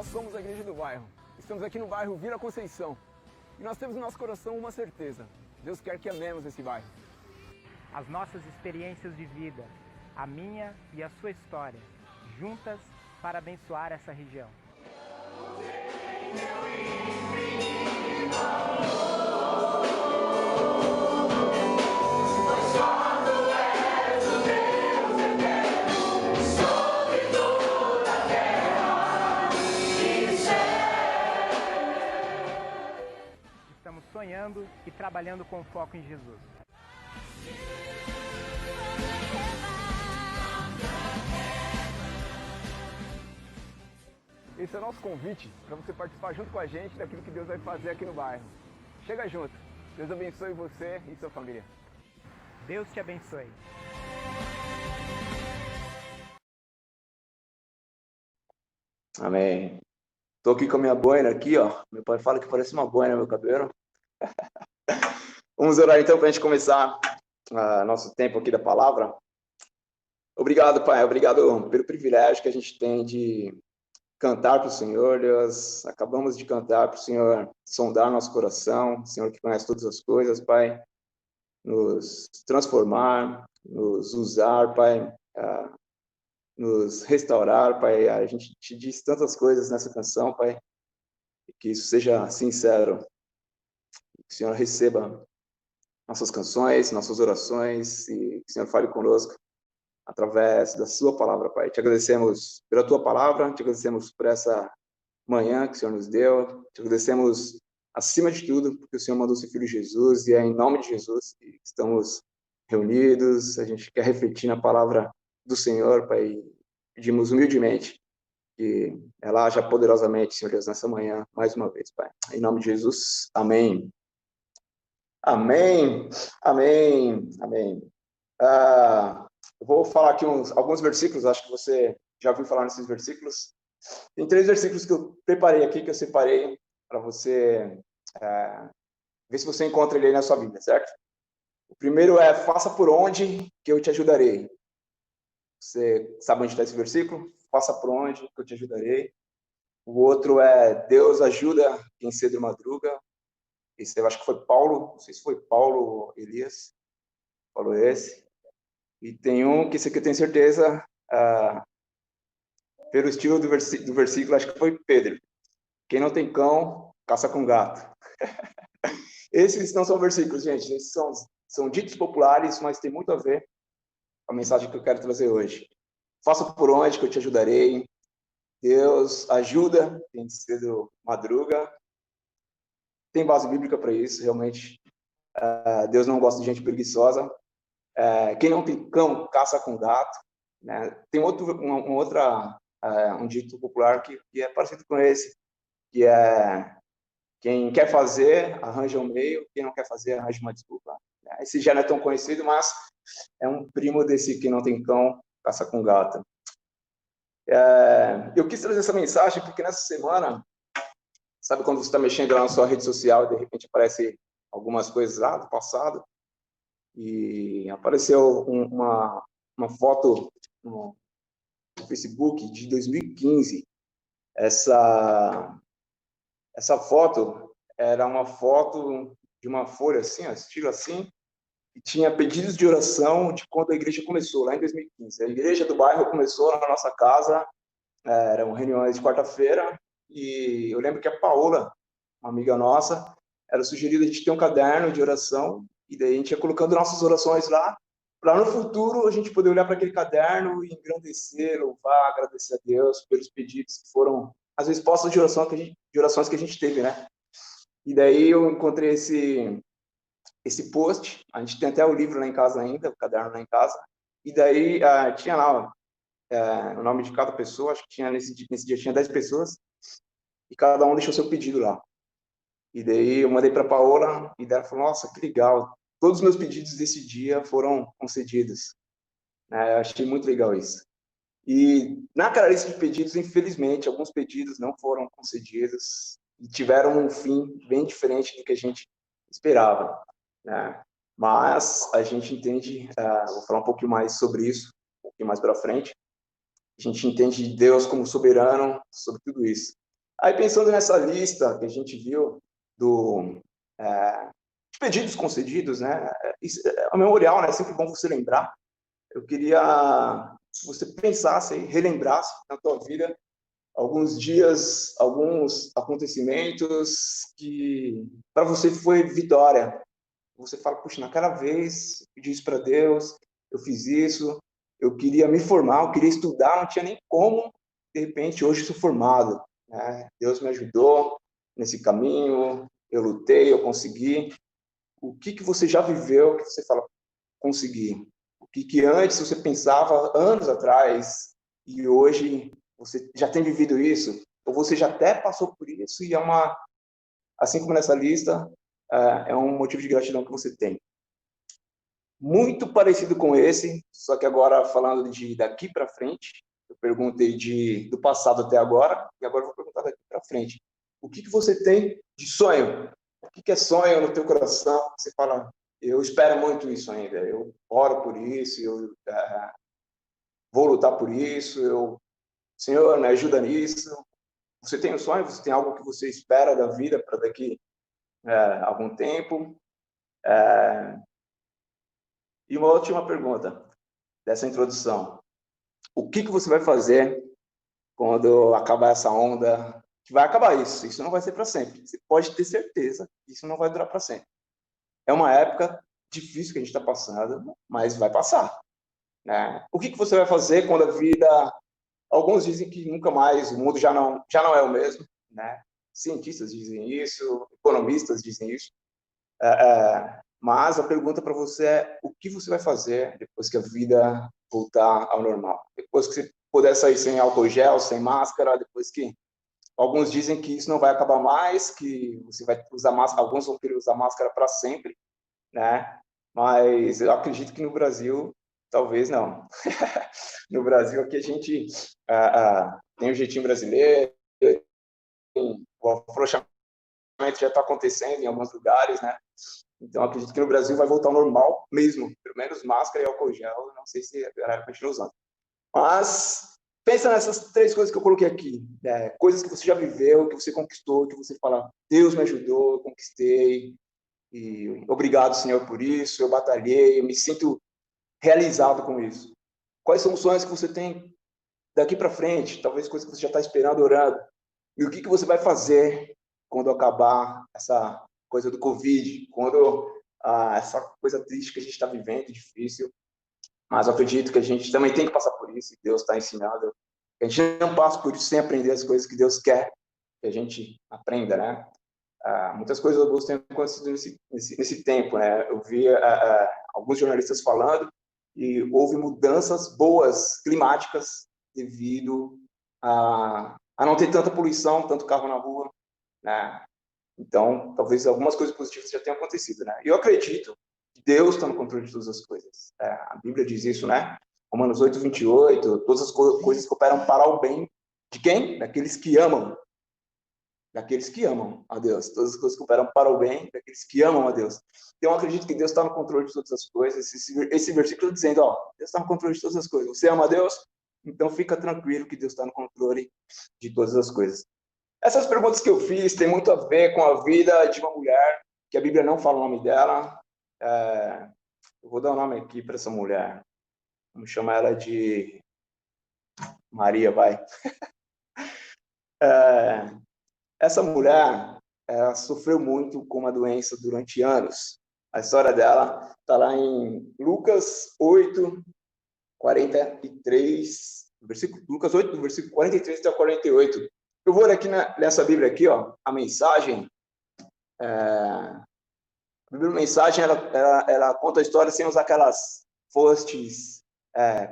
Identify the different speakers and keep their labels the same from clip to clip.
Speaker 1: Nós somos a Igreja do Bairro. Estamos aqui no bairro Vila Conceição. E nós temos no nosso coração uma certeza. Deus quer que amemos esse bairro.
Speaker 2: As nossas experiências de vida, a minha e a sua história, juntas para abençoar essa região. Estamos sonhando e trabalhando com foco em Jesus.
Speaker 1: Esse é o nosso convite para você participar junto com a gente daquilo que Deus vai fazer aqui no bairro. Chega junto. Deus abençoe você e sua família.
Speaker 2: Deus te abençoe.
Speaker 3: Amém. Tô aqui com a minha boina aqui, ó. Meu pai fala que parece uma boina meu cabelo. Vamos orar então para a gente começar nosso tempo aqui da palavra. Obrigado, Pai. Obrigado pelo privilégio que a gente tem de cantar para o Senhor, Deus. Acabamos de cantar para o Senhor sondar nosso coração, Senhor que conhece todas as coisas, Pai. Nos transformar, nos usar, Pai. Nos restaurar, Pai. A gente te diz tantas coisas nessa canção, Pai. Que isso seja sincero. Que o Senhor receba nossas canções, nossas orações e que o Senhor fale conosco através da sua palavra, Pai. Te agradecemos pela tua palavra, te agradecemos por essa manhã que o Senhor nos deu, te agradecemos acima de tudo porque o Senhor mandou seu Filho Jesus e é em nome de Jesus que estamos reunidos, a gente quer refletir na palavra do Senhor, Pai, e pedimos humildemente que ela haja poderosamente, Senhor Deus, nessa manhã, mais uma vez, Pai. Em nome de Jesus, amém. Amém, amém, amém. Eu vou falar aqui alguns versículos, acho que você já ouviu falar nesses versículos. Tem 3 versículos que eu preparei aqui, que eu separei para você ver se você encontra ele aí na sua Bíblia, certo? O primeiro é, faça por onde que eu te ajudarei. Você sabe onde está esse versículo? Faça por onde que eu te ajudarei. O outro é, Deus ajuda quem cedo madruga. Esse eu acho que foi Paulo, não sei se foi Paulo ou Elias, falou esse. E tem um que esse aqui eu tenho certeza, pelo estilo do versículo, acho que foi Pedro. Quem não tem cão, caça com gato. Esses não são versículos, gente. Esses são ditos populares, mas tem muito a ver com a mensagem que eu quero trazer hoje. Faça por onde que eu te ajudarei. Deus ajuda quem cedo madruga. Tem base bíblica para isso, realmente. Deus não gosta de gente preguiçosa. Quem não tem cão, caça com gato. Né? Tem um dito popular que é parecido com esse, que é quem quer fazer, arranja um meio, quem não quer fazer, arranja uma desculpa. Esse já não é tão conhecido, mas é um primo desse que não tem cão, caça com gato. Eu quis trazer essa mensagem porque nessa semana, sabe quando você está mexendo lá na sua rede social e de repente aparece algumas coisas lá do passado, e apareceu uma foto no Facebook de 2015. Essa foto era uma foto de uma folha assim, estilo assim, e tinha pedidos de oração de quando a igreja começou, lá em 2015. A igreja do bairro começou na nossa casa, eram reuniões de quarta-feira, e eu lembro que a Paola, uma amiga nossa, era sugerido a gente ter um caderno de oração, e daí a gente ia colocando nossas orações lá, para no futuro a gente poder olhar para aquele caderno e engrandecer, louvar, agradecer a Deus pelos pedidos que foram as respostas de orações que a gente teve, né? E daí eu encontrei esse post, a gente tem até o livro lá em casa ainda, o caderno lá em casa, e daí tinha lá o nome de cada pessoa, acho que tinha nesse dia tinha 10 pessoas, e cada um deixou seu pedido lá. E daí eu mandei para a Paola, e daí ela falou, nossa, que legal, todos os meus pedidos desse dia foram concedidos. Eu achei muito legal isso. E naquela lista de pedidos, infelizmente, alguns pedidos não foram concedidos e tiveram um fim bem diferente do que a gente esperava, né? Mas a gente entende, vou falar um pouquinho mais sobre isso, um pouquinho mais para frente, a gente entende Deus como soberano sobre tudo isso. Aí, pensando nessa lista que a gente viu de pedidos concedidos, né? Isso é o memorial, né? É sempre bom você lembrar. Eu queria que você pensasse e relembrasse na tua vida alguns dias, alguns acontecimentos que para você foi vitória. Você fala, puxa, naquela vez eu pedi isso para Deus, eu fiz isso, eu queria me formar, eu queria estudar, não tinha nem como, de repente hoje sou formado, né? Deus me ajudou nesse caminho, eu lutei, eu consegui. O que você já viveu que você fala, consegui? O que antes você pensava anos atrás e hoje você já tem vivido isso? Ou você já até passou por isso e assim como nessa lista, é um motivo de gratidão que você tem. Muito parecido com esse, só que agora falando de daqui para frente, eu perguntei do passado até agora, e agora eu vou perguntar daqui para frente. O que você tem de sonho? O que é sonho no teu coração? Você fala, eu espero muito isso ainda, eu oro por isso, eu vou lutar por isso, Senhor, me ajuda nisso. Você tem um sonho? Você tem algo que você espera da vida para daqui algum tempo? E uma última pergunta dessa introdução. O que você vai fazer quando acabar essa onda? Que vai acabar isso. Isso não vai ser para sempre. Você pode ter certeza que isso não vai durar para sempre. É uma época difícil que a gente está passando, mas vai passar. Né? O que você vai fazer quando a vida... Alguns dizem que nunca mais, o mundo já não é o mesmo. Né? Cientistas dizem isso, economistas dizem isso. Mas a pergunta para você é o que você vai fazer depois que a vida voltar ao normal? Depois que você puder sair sem álcool gel, sem máscara, depois que alguns dizem que isso não vai acabar mais, que você vai usar máscara, alguns vão querer usar máscara para sempre, né? Mas eu acredito que no Brasil, talvez não. No Brasil, aqui a gente tem o jeitinho brasileiro, o afrouxamento já está acontecendo em alguns lugares, né? Então, acredito que no Brasil vai voltar ao normal mesmo. Pelo menos máscara e álcool gel, não sei se a galera continua usando. Mas, pensa nessas 3 coisas que eu coloquei aqui. Coisas que você já viveu, que você conquistou, que você fala, Deus me ajudou, eu conquistei. E obrigado, Senhor, por isso. Eu batalhei, eu me sinto realizado com isso. Quais são os sonhos que você tem daqui para frente? Talvez coisas que você já está esperando, orando. E o que você vai fazer quando acabar essa coisa do Covid, quando essa coisa triste que a gente está vivendo, difícil, mas eu acredito que a gente também tem que passar por isso, e Deus está ensinando. A gente não passa por isso sem aprender as coisas que Deus quer que a gente aprenda, né? Muitas coisas boas têm acontecido nesse tempo, né? Eu vi alguns jornalistas falando e houve mudanças boas climáticas devido a não ter tanta poluição, tanto carro na rua, né? Então, talvez algumas coisas positivas já tenham acontecido, né? E eu acredito que Deus está no controle de todas as coisas. A Bíblia diz isso, né? Romanos 8:28, todas as coisas cooperam para o bem de quem? Daqueles que amam. Daqueles que amam a Deus. Todas as coisas cooperam para o bem daqueles que amam a Deus. Então, eu acredito que Deus está no controle de todas as coisas. Esse versículo dizendo, Deus está no controle de todas as coisas. Você ama a Deus? Então, fica tranquilo que Deus está no controle de todas as coisas. Essas perguntas que eu fiz têm muito a ver com a vida de uma mulher, que a Bíblia não fala o nome dela. Eu vou dar um nome aqui para essa mulher. Vamos chamar ela de Maria, vai. Essa mulher sofreu muito com uma doença durante anos. A história dela está lá em Lucas 8, 43, Lucas 8, do versículo 43 até o 48. Eu vou ler aqui nessa Bíblia aqui, a mensagem. A Bíblia mensagem, ela conta a história sem usar aquelas fostes,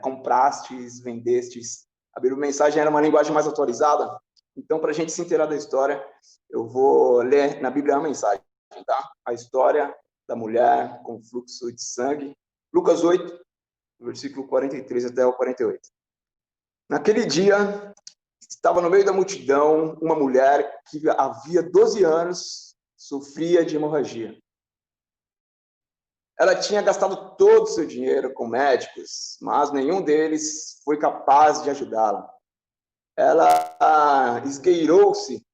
Speaker 3: comprastes, vendestes. A Bíblia mensagem era uma linguagem mais atualizada. Então, para a gente se inteirar da história, eu vou ler na Bíblia a mensagem, tá? A história da mulher com fluxo de sangue. Lucas 8, versículo 43 até o 48. Naquele dia, estava no meio da multidão uma mulher que havia 12 anos sofria de hemorragia. Ela tinha gastado todo o seu dinheiro com médicos, mas nenhum deles foi capaz de ajudá-la. Ela esgueirou-se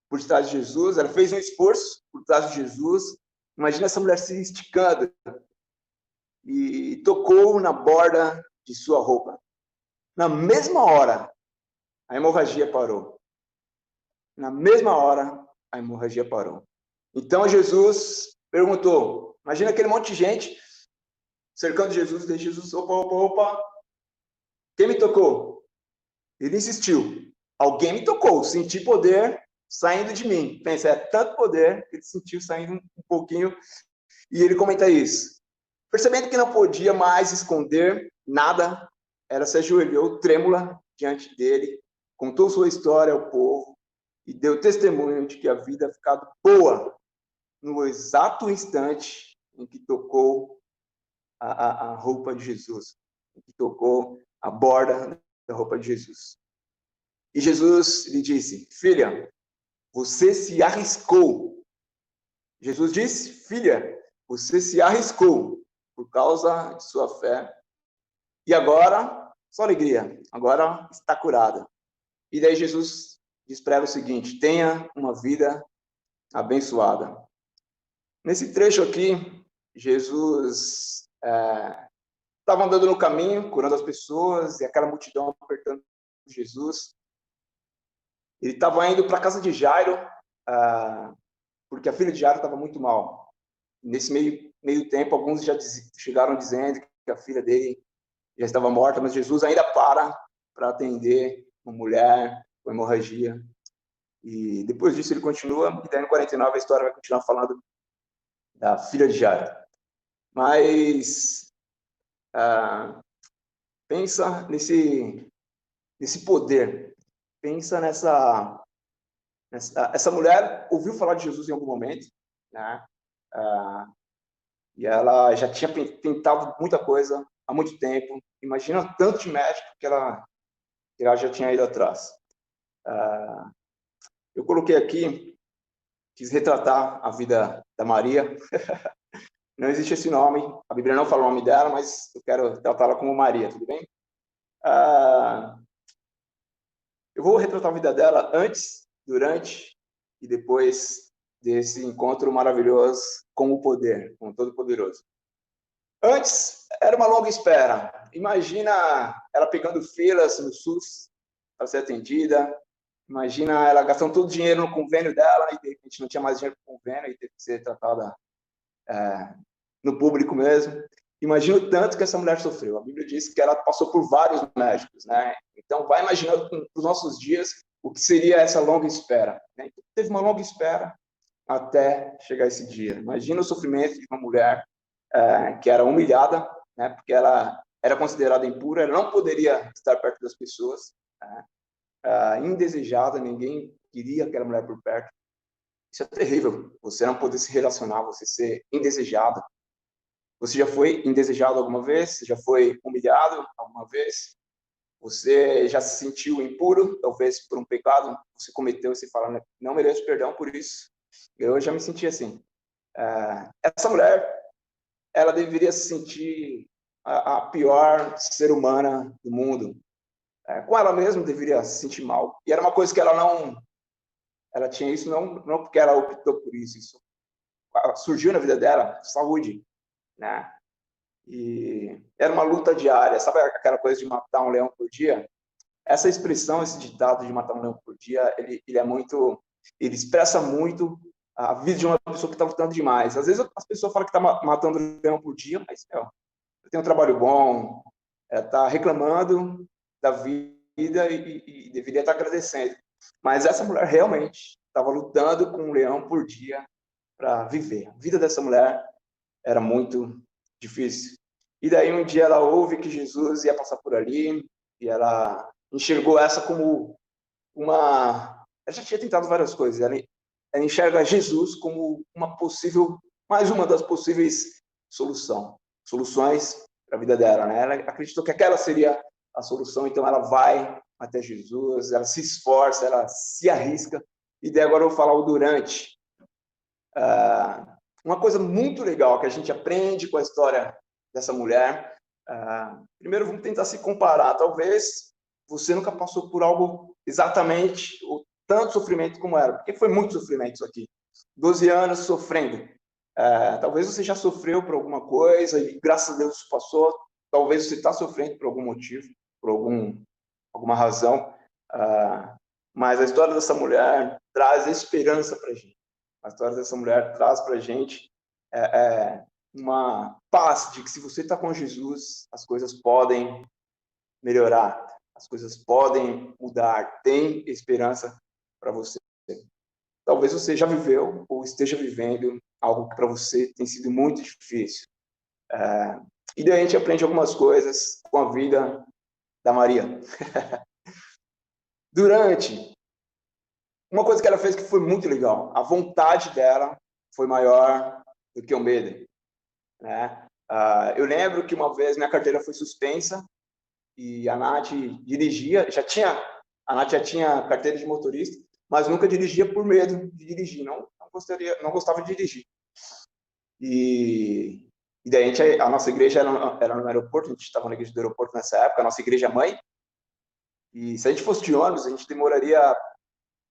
Speaker 3: por trás de Jesus, ela fez um esforço por trás de Jesus. Imagina essa mulher se esticando e tocou na borda de sua roupa. Na mesma hora, a hemorragia parou. Na mesma hora, a hemorragia parou. Então Jesus perguntou, imagina aquele monte de gente cercando Jesus, daí Jesus, opa, quem me tocou? Ele insistiu, alguém me tocou, senti poder saindo de mim. Pensa, é tanto poder que ele sentiu saindo um pouquinho, e ele comenta isso. Percebendo que não podia mais esconder nada, ela se ajoelhou trêmula diante dele, contou sua história ao povo e deu testemunho de que a vida havia ficado boa no exato instante em que tocou a roupa de Jesus, em que tocou a borda da roupa de Jesus. E Jesus lhe disse, filha, você se arriscou. Jesus disse, filha, você se arriscou por causa de sua fé. E agora, só alegria, agora está curada. E daí Jesus diz para ela o seguinte, tenha uma vida abençoada. Nesse trecho aqui, Jesus estava andando no caminho, curando as pessoas, e aquela multidão apertando Jesus. Ele estava indo para a casa de Jairo, porque a filha de Jairo estava muito mal. Nesse meio tempo, alguns já chegaram dizendo que a filha dele já estava morta, mas Jesus ainda para atender uma mulher com hemorragia. E depois disso ele continua, e daí no 49 a história vai continuar falando da filha de Jairo. Mas pensa nesse poder, pensa essa mulher ouviu falar de Jesus em algum momento, né? E ela já tinha tentado muita coisa há muito tempo. Imagina tanto de médico que ela já tinha ido atrás. Eu coloquei aqui, quis retratar a vida da Maria. Não existe esse nome, a Bíblia não fala o nome dela, mas eu quero tratá-la como Maria, tudo bem? Eu vou retratar a vida dela antes, durante e depois desse encontro maravilhoso com o poder, com o Todo-Poderoso. Antes, era uma longa espera. Imagina ela pegando filas no SUS para ser atendida. Imagina ela gastando todo o dinheiro no convênio dela e de repente não tinha mais dinheiro para o convênio e teve que ser tratada no público mesmo. Imagina o tanto que essa mulher sofreu. A Bíblia diz que ela passou por vários médicos, né? Então, vai imaginando para os nossos dias o que seria essa longa espera. Né? Então, teve uma longa espera até chegar esse dia. Imagina o sofrimento de uma mulher que era humilhada, né? Porque ela era considerada impura, ela não poderia estar perto das pessoas, né? Indesejada, ninguém queria aquela mulher por perto. Isso é terrível, você não poder se relacionar, você ser indesejado. Você já foi indesejado alguma vez? Você já foi humilhado alguma vez? Você já se sentiu impuro, talvez por um pecado que você cometeu e você fala, não mereço perdão por isso. Eu já me senti assim. Essa mulher, ela deveria se sentir a pior ser humana do mundo. Com ela mesma deveria se sentir mal. E era uma coisa que ela tinha isso não porque ela optou por isso. Isso surgiu na vida dela, saúde, né? E era uma luta diária. Sabe aquela coisa de matar um leão por dia? Essa expressão, esse ditado de matar um leão por dia, ele expressa muito a vida de uma pessoa que está lutando demais. Às vezes as pessoas falam que está matando um leão por dia, mas eu tenho um trabalho bom, está reclamando da vida e deveria estar agradecendo. Mas essa mulher realmente estava lutando com um leão por dia para viver. A vida dessa mulher era muito difícil. E daí um dia ela ouve que Jesus ia passar por ali e ela enxergou essa como ela já tinha tentado várias coisas. Ela enxerga Jesus como mais uma das possíveis soluções para a vida dela, né? Ela acreditou que aquela seria a solução, então ela vai até Jesus, ela se esforça, ela se arrisca. E daí agora eu vou falar o durante. Uma coisa muito legal que a gente aprende com a história dessa mulher. Primeiro, vamos tentar se comparar. Talvez você nunca passou por algo exatamente, ou tanto sofrimento como era, porque foi muito sofrimento isso aqui. 12 anos sofrendo. Talvez você já sofreu por alguma coisa e graças a Deus isso passou. Talvez você está sofrendo por algum motivo, por alguma razão. Mas a história dessa mulher traz esperança para a gente. A história dessa mulher traz para a gente uma paz de que se você está com Jesus, as coisas podem melhorar, as coisas podem mudar, tem esperança para você. Talvez você já viveu ou esteja vivendo algo que para você tem sido muito difícil. E daí a gente aprende algumas coisas com a vida da Maria. Uma coisa que ela fez que foi muito legal, a vontade dela foi maior do que o medo. Né? Eu lembro que uma vez minha carteira foi suspensa e a Nath dirigia, a Nath já tinha carteira de motorista, mas nunca dirigia por medo de dirigir, não gostava de dirigir. E daí a nossa igreja era no aeroporto, a gente estava na igreja do aeroporto nessa época, a nossa igreja mãe, e se a gente fosse de ônibus, a gente demoraria,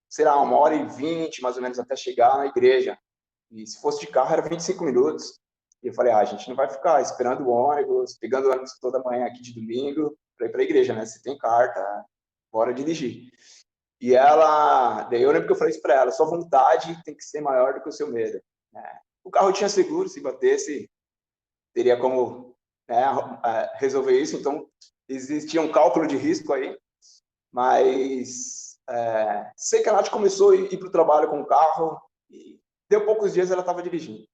Speaker 3: sei lá, 1h20, mais ou menos, até chegar na igreja. E se fosse de carro, era 25 minutos. E eu falei, a gente não vai ficar esperando o ônibus, pegando o ônibus toda manhã aqui de domingo, para ir para a igreja, né? Se tem carta, bora dirigir. E daí eu lembro que eu falei isso para ela, sua vontade tem que ser maior do que o seu medo. Né? O carro tinha seguro, se batesse, teria como, né, resolver isso, então existia um cálculo de risco aí, mas sei que a Nath começou a ir para o trabalho com o carro, e deu poucos dias ela estava dirigindo.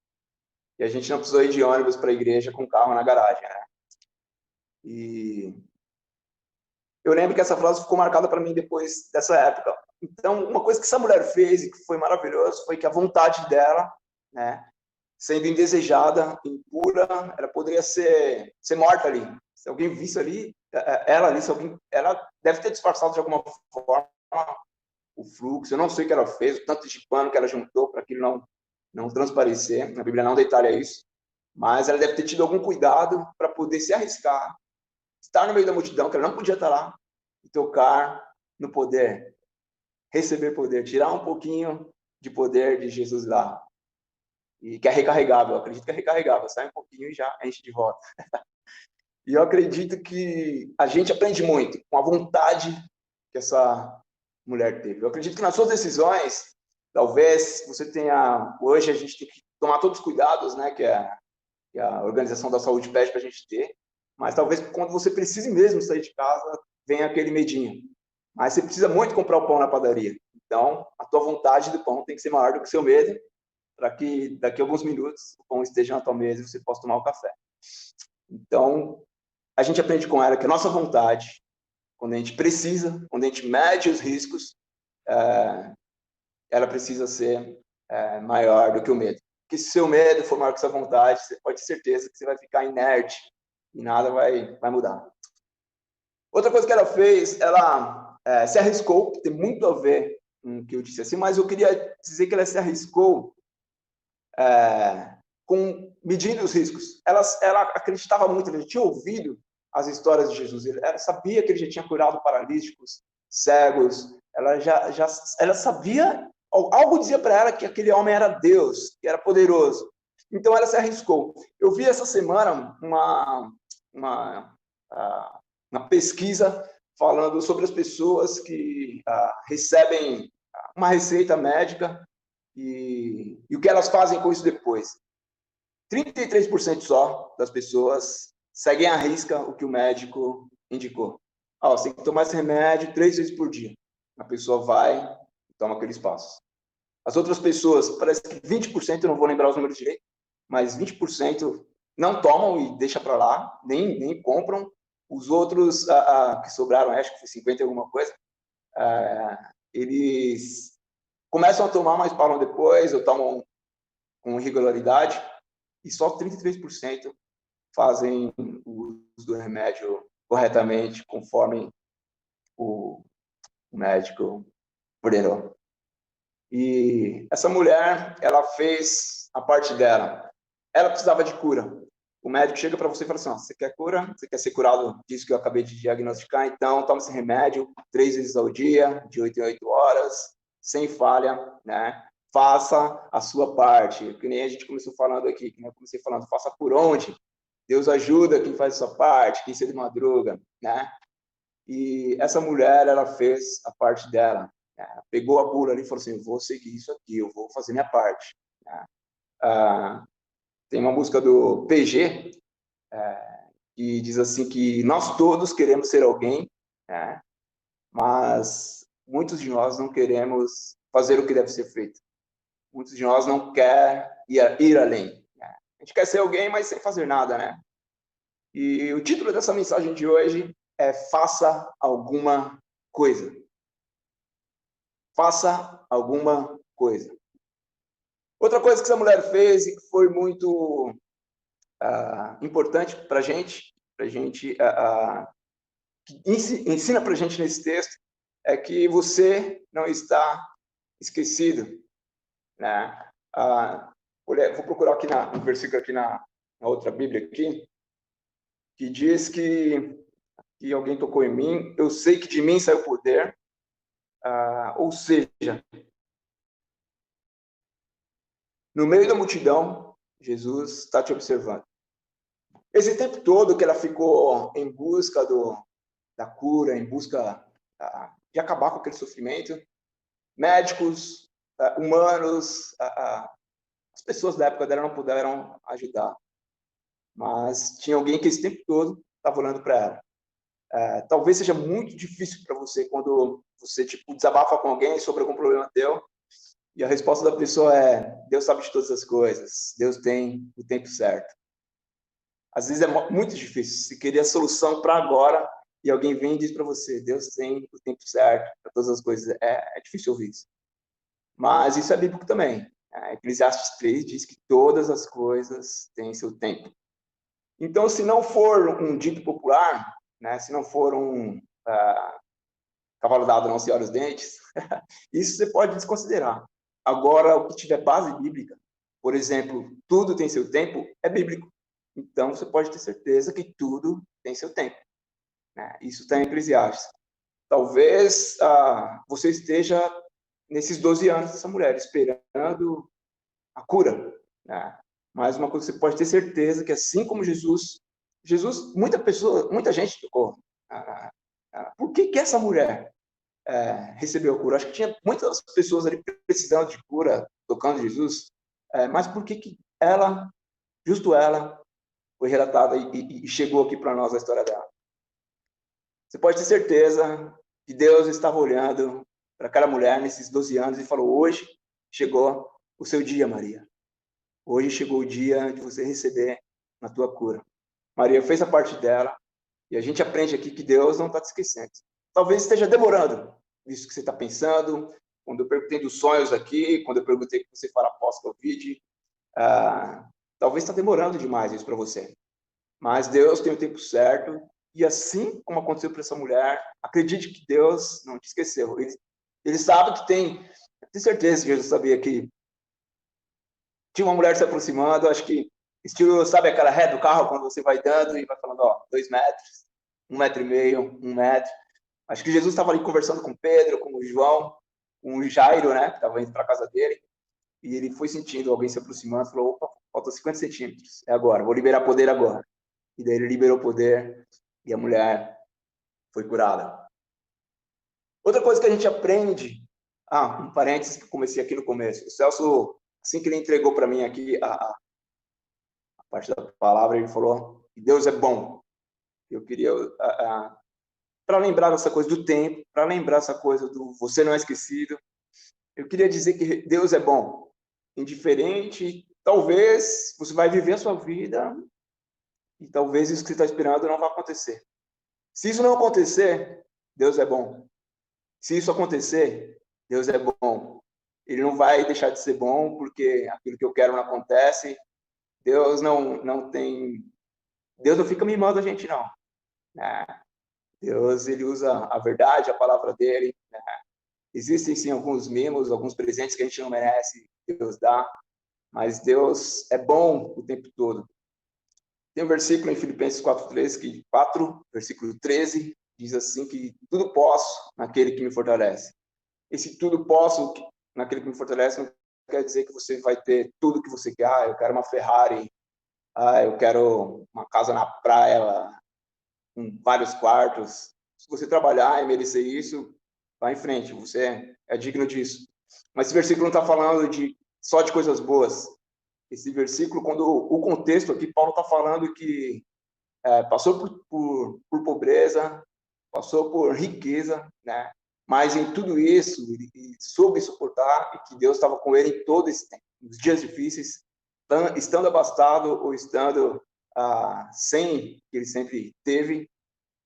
Speaker 3: E a gente não precisou ir de ônibus para a igreja com o carro na garagem, né? E eu lembro que essa frase ficou marcada para mim depois dessa época. Então, uma coisa que essa mulher fez e que foi maravilhoso foi que a vontade dela, né, sendo indesejada, impura, ela poderia ser morta ali. Se alguém visse ali, ela deve ter disfarçado de alguma forma o fluxo. Eu não sei o que ela fez, o tanto de pano que ela juntou para aquilo não transparecer. A Bíblia não detalha isso. Mas ela deve ter tido algum cuidado para poder se arriscar, estar no meio da multidão, que ela não podia estar lá, e tocar no poder, receber poder, tirar um pouquinho de poder de Jesus lá. E que é recarregável, eu acredito que é recarregável, sai um pouquinho e já enche de volta. E eu acredito que a gente aprende muito com a vontade que essa mulher teve. Eu acredito que nas suas decisões, talvez você tenha... Hoje a gente tem que tomar todos os cuidados, né, que a Organização da Saúde pede para a gente ter, mas talvez quando você precise mesmo sair de casa, venha aquele medinho. Mas você precisa muito comprar o pão na padaria. Então, a tua vontade do pão tem que ser maior do que o seu medo, para que daqui a alguns minutos o pão esteja na tua mesa e você possa tomar o café. Então, a gente aprende com ela que a nossa vontade, quando a gente precisa, quando a gente mede os riscos, ela precisa ser maior do que o medo. Porque se o seu medo for maior que a sua vontade, você pode ter certeza que você vai ficar inerte e nada vai mudar. Outra coisa que ela fez, ela se arriscou, que tem muito a ver com o que eu disse assim, mas eu queria dizer que ela se arriscou medindo os riscos. Ela acreditava muito, ela tinha ouvido as histórias de Jesus, ela sabia que ele já tinha curado paralíticos, cegos, ela sabia, algo dizia para ela que aquele homem era Deus, que era poderoso. Então ela se arriscou. Eu vi essa semana uma pesquisa falando sobre as pessoas que recebem uma receita médica e o que elas fazem com isso depois. 33% só das pessoas seguem à risca o que o médico indicou. Você tem que tomar esse remédio 3 vezes por dia. A pessoa vai e toma aqueles passos. As outras pessoas, parece que 20%, eu não vou lembrar os números direito, mas 20% não tomam e deixam para lá, nem compram. Os outros que sobraram, acho que foi 50 e alguma coisa, eles começam a tomar, mas param depois, ou tomam com irregularidade, e só 33% fazem o uso do remédio corretamente, conforme o médico ordenou. E essa mulher, ela fez a parte dela. Ela precisava de cura. O médico chega para você e fala assim, você quer cura? Você quer ser curado disso que eu acabei de diagnosticar? Então, toma esse remédio 3 vezes ao dia, de 8 em 8 horas, sem falha, né? Faça a sua parte, que nem a gente começou falando aqui, que nem eu comecei falando, faça por onde. Deus ajuda quem faz a sua parte, quem cedo madruga, né? E essa mulher, ela fez a parte dela, né? Pegou a bula ali e falou assim, vou seguir isso aqui, eu vou fazer minha parte, né? Tem uma música do PG, que diz assim que nós todos queremos ser alguém, né? Mas muitos de nós não queremos fazer o que deve ser feito. Muitos de nós não querem ir além, né? A gente quer ser alguém, mas sem fazer nada, né? E o título dessa mensagem de hoje é Faça Alguma Coisa. Faça alguma coisa. Outra coisa que essa mulher fez e que foi muito importante para a gente que ensina para a gente nesse texto, é que você não está esquecido, né? Vou procurar aqui um versículo aqui na outra Bíblia aqui, que diz que alguém tocou em mim, eu sei que de mim saiu o poder, ou seja, no meio da multidão, Jesus está te observando. Esse tempo todo que ela ficou em busca da cura, em busca de acabar com aquele sofrimento, médicos, humanos, as pessoas da época dela não puderam ajudar. Mas tinha alguém que esse tempo todo estava olhando para ela. Talvez seja muito difícil para você quando você desabafa com alguém sobre algum problema teu e a resposta da pessoa é: Deus sabe de todas as coisas, Deus tem o tempo certo. Às vezes é muito difícil. Se querer a solução para agora e alguém vem e diz para você: Deus tem o tempo certo para todas as coisas. É difícil ouvir isso. Mas isso é bíblico também. Eclesiastes 3 diz que todas as coisas têm seu tempo. Então, se não for um dito popular, né, se não for um cavalo dado não se olha os dentes, isso você pode desconsiderar. Agora, o que tiver base bíblica, por exemplo, tudo tem seu tempo, é bíblico. Então, você pode ter certeza que tudo tem seu tempo, né? Isso está em Eclesiastes. Talvez você esteja nesses 12 anos dessa mulher, esperando a cura, né? Mas uma coisa que você pode ter certeza que assim como Jesus, muita gente tocou. Por que essa mulher recebeu a cura? Acho que tinha muitas pessoas ali precisando de cura, tocando Jesus, mas por que ela, justo ela, foi relatada e chegou aqui para nós a história dela? Você pode ter certeza que Deus estava olhando para aquela mulher nesses 12 anos e falou: hoje chegou o seu dia, Maria. Hoje chegou o dia de você receber a tua cura. Maria fez a parte dela e a gente aprende aqui que Deus não está te esquecendo. Talvez esteja demorando isso que você está pensando. Quando eu perguntei dos sonhos aqui, quando eu perguntei que você fará pós-Covid, talvez está demorando demais isso para você. Mas Deus tem o tempo certo. E assim como aconteceu para essa mulher, acredite que Deus não te esqueceu. Ele sabe que tem certeza que Jesus sabia que tinha uma mulher se aproximando, acho que estilo, sabe aquela ré do carro, quando você vai dando e vai falando, 2 metros, 1,5 metro, 1 metro. Acho que Jesus estava ali conversando com Pedro, com o João, com o Jairo, né, que estava indo para a casa dele, e ele foi sentindo alguém se aproximando, falou: opa, falta 50 centímetros, é agora, vou liberar poder agora. E daí ele liberou poder e a mulher foi curada. Outra coisa que a gente aprende, um parênteses que eu comecei aqui no começo, o Celso, assim que ele entregou para mim aqui a parte da palavra, ele falou que Deus é bom. Eu queria, para lembrar essa coisa do tempo, para lembrar essa coisa do você não é esquecido, eu queria dizer que Deus é bom. Indiferente, talvez você vai viver a sua vida e talvez isso que você está esperando não vai acontecer. Se isso não acontecer, Deus é bom. Se isso acontecer, Deus é bom. Ele não vai deixar de ser bom porque aquilo que eu quero não acontece. Deus não tem... Deus não fica mimando a gente, não. Deus, ele usa a verdade, a palavra dele. Existem, sim, alguns mimos, alguns presentes que a gente não merece, Deus dá. Mas Deus é bom o tempo todo. Tem um versículo em Filipenses 4, versículo 13, diz assim que tudo posso naquele que me fortalece. esse tudo posso naquele que me fortalece não quer dizer que você vai ter tudo que você quer. Eu quero uma Ferrari, eu quero uma casa na praia com vários quartos. Se você trabalhar e merecer isso, vá em frente, você é digno disso. Mas esse versículo não está falando só de coisas boas. Esse versículo, quando o contexto aqui, Paulo está falando que passou por pobreza, passou por riqueza, né? Mas em tudo isso, ele soube suportar e que Deus estava com ele em todo esse tempo. Nos dias difíceis, estando abastado ou estando sem, que ele sempre teve,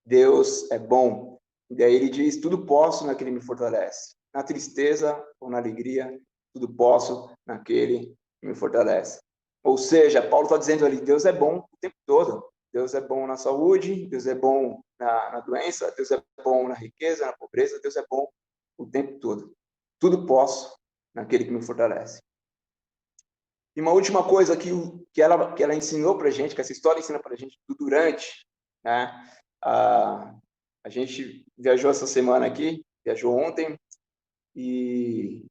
Speaker 3: Deus é bom. E daí ele diz, tudo posso naquele que me fortalece. Na tristeza ou na alegria, tudo posso naquele que me fortalece. Ou seja, Paulo está dizendo ali, Deus é bom o tempo todo. Deus é bom na saúde, Deus é bom na doença, Deus é bom na riqueza, na pobreza, Deus é bom o tempo todo. Tudo posso naquele que me fortalece. E uma última coisa que ela ensinou para a gente, que essa história ensina para a gente durante, né? A gente viajou essa semana aqui, viajou ontem, e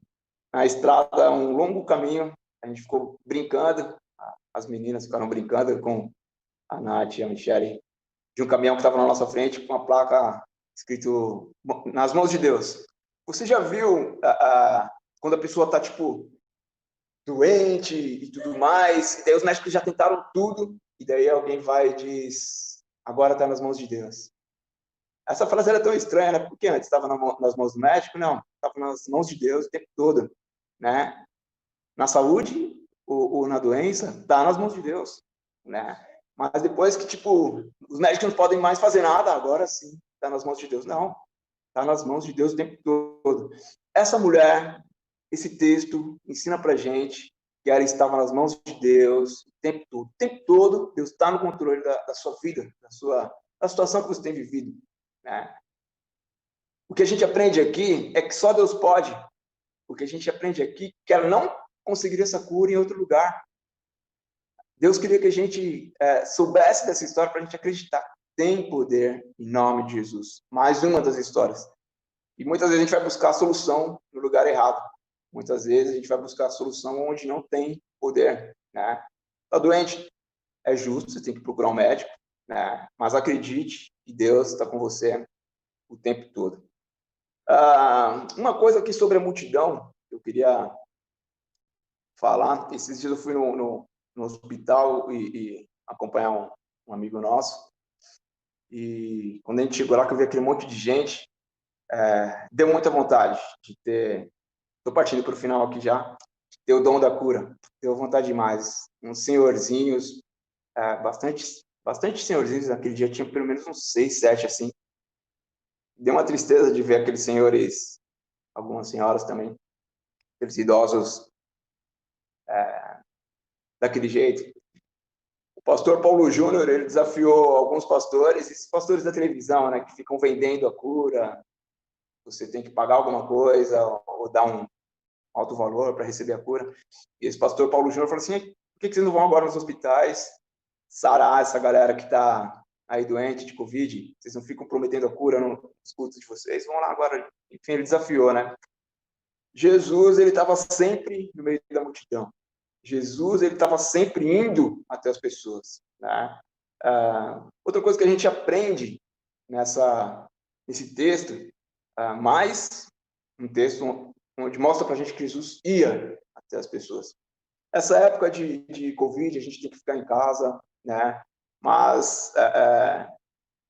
Speaker 3: na estrada, um longo caminho, a gente ficou brincando, as meninas ficaram brincando com a Nath e a Michelle, de um caminhão que estava na nossa frente, com uma placa escrito nas mãos de Deus. Você já viu quando a pessoa está, tipo, doente e tudo mais, e daí os médicos já tentaram tudo, e daí alguém vai e diz, agora está nas mãos de Deus. Essa frase era tão estranha, né? Porque antes estava nas mãos do médico, não, estava nas mãos de Deus o tempo todo, né? Na saúde ou na doença, está nas mãos de Deus, né? Mas depois que, tipo, os médicos não podem mais fazer nada, agora sim, está nas mãos de Deus. Não, está nas mãos de Deus o tempo todo. Essa mulher, esse texto ensina pra gente que ela estava nas mãos de Deus o tempo todo. O tempo todo, Deus está no controle da sua vida, da situação que você tem vivido, né? O que a gente aprende aqui é que só Deus pode. O que a gente aprende aqui é que ela não conseguiria essa cura em outro lugar. Deus queria que a gente soubesse dessa história para a gente acreditar. Tem poder em nome de Jesus. Mais uma das histórias. E muitas vezes a gente vai buscar a solução no lugar errado. Muitas vezes a gente vai buscar a solução onde não tem poder, né? Tá doente? É justo, você tem que procurar um médico, né? Mas acredite que Deus está com você o tempo todo. Uma coisa aqui sobre a multidão, eu queria falar. Esses dias eu fui no hospital e acompanhar um amigo nosso. E quando a gente chegou lá, que eu vi aquele monte de gente, deu muita vontade de ter. Estou partindo para o final aqui já. De ter o dom da cura. Deu vontade demais. Uns senhorzinhos, bastante senhorzinhos. Naquele dia tinha pelo menos uns 6, 7 assim. Deu uma tristeza de ver aqueles senhores, algumas senhoras também, aqueles idosos daquele jeito. O pastor Paulo Júnior, ele desafiou alguns pastores, esses pastores da televisão, né, que ficam vendendo a cura. Você tem que pagar alguma coisa ou dar um alto valor para receber a cura. E esse pastor Paulo Júnior falou assim, por que vocês não vão agora nos hospitais sarar essa galera que está aí doente de Covid? Vocês não ficam prometendo a cura nos cultos de vocês? Vão lá agora. Enfim, ele desafiou, né? Jesus, ele estava sempre no meio da multidão. Jesus, ele estava sempre indo até as pessoas, né? Outra coisa que a gente aprende nesse texto, mais um texto onde mostra para a gente que Jesus ia até as pessoas. Essa época de Covid, a gente tem que ficar em casa, né? Mas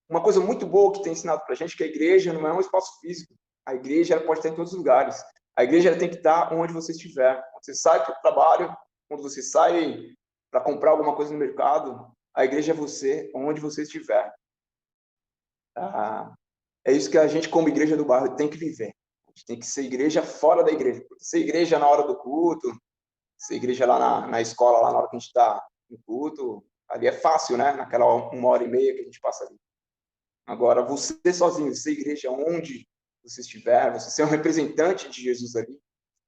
Speaker 3: uma coisa muito boa que tem ensinado para a gente é que a igreja não é um espaço físico. A igreja ela pode estar em todos os lugares. A igreja ela tem que estar onde você estiver. Quando você sai para o trabalho, quando você sai para comprar alguma coisa no mercado, a igreja é você, onde você estiver. É isso que a gente, como igreja do bairro, tem que viver. A gente tem que ser igreja fora da igreja. Ser igreja na hora do culto, ser igreja lá na escola, lá na hora que a gente está no culto, ali é fácil, né? Naquela 1h30 que a gente passa ali. Agora, você sozinho, ser igreja onde você estiver, você ser um representante de Jesus ali,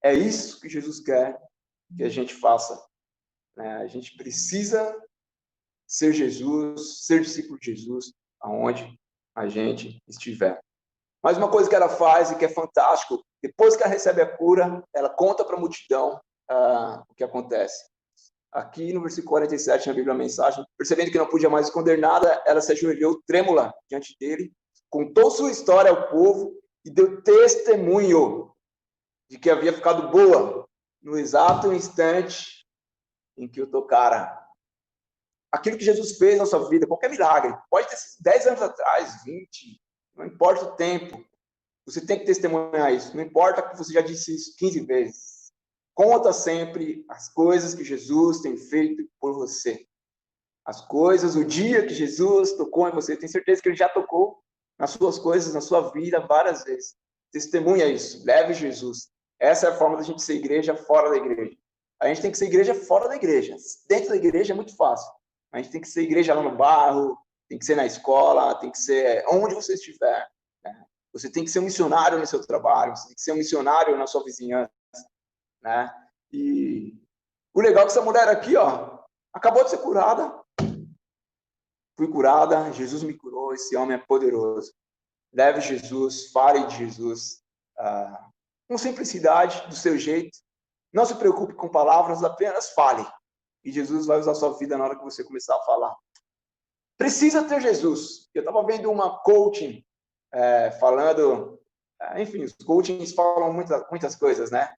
Speaker 3: é isso que Jesus quer que a gente faça. Né? A gente precisa ser Jesus, ser discípulo de Jesus, aonde a gente estiver. Mas uma coisa que ela faz e que é fantástico, depois que ela recebe a cura, ela conta para a multidão o que acontece. Aqui no versículo 47, na Bíblia a Mensagem, percebendo que não podia mais esconder nada, ela se ajoelhou trêmula diante dele, contou sua história ao povo e deu testemunho de que havia ficado boa no exato instante em que o tocara. Aquilo que Jesus fez na sua vida, qualquer milagre, pode ter sido 10 anos atrás, 20, não importa o tempo, você tem que testemunhar isso, não importa que você já disse isso 15 vezes. Conta sempre as coisas que Jesus tem feito por você. As coisas, o dia que Jesus tocou em você, tenho certeza que ele já tocou nas suas coisas, na sua vida várias vezes. Testemunha isso, leve Jesus. Essa é a forma da gente ser igreja fora da igreja. A gente tem que ser igreja fora da igreja. Dentro da igreja é muito fácil. A gente tem que ser igreja lá no bairro, tem que ser na escola, tem que ser onde você estiver. Né? Você tem que ser um missionário no seu trabalho, você tem que ser um missionário na sua vizinhança. Né? E o legal é que essa mulher aqui, ó, acabou de ser curada. Fui curada, Jesus me curou, esse homem é poderoso. Leve Jesus, fale de Jesus, com simplicidade, do seu jeito. Não se preocupe com palavras, apenas fale. E Jesus vai usar a sua vida na hora que você começar a falar. Precisa ter Jesus. Eu estava vendo uma coaching falando... enfim, os coachings falam muitas coisas, né?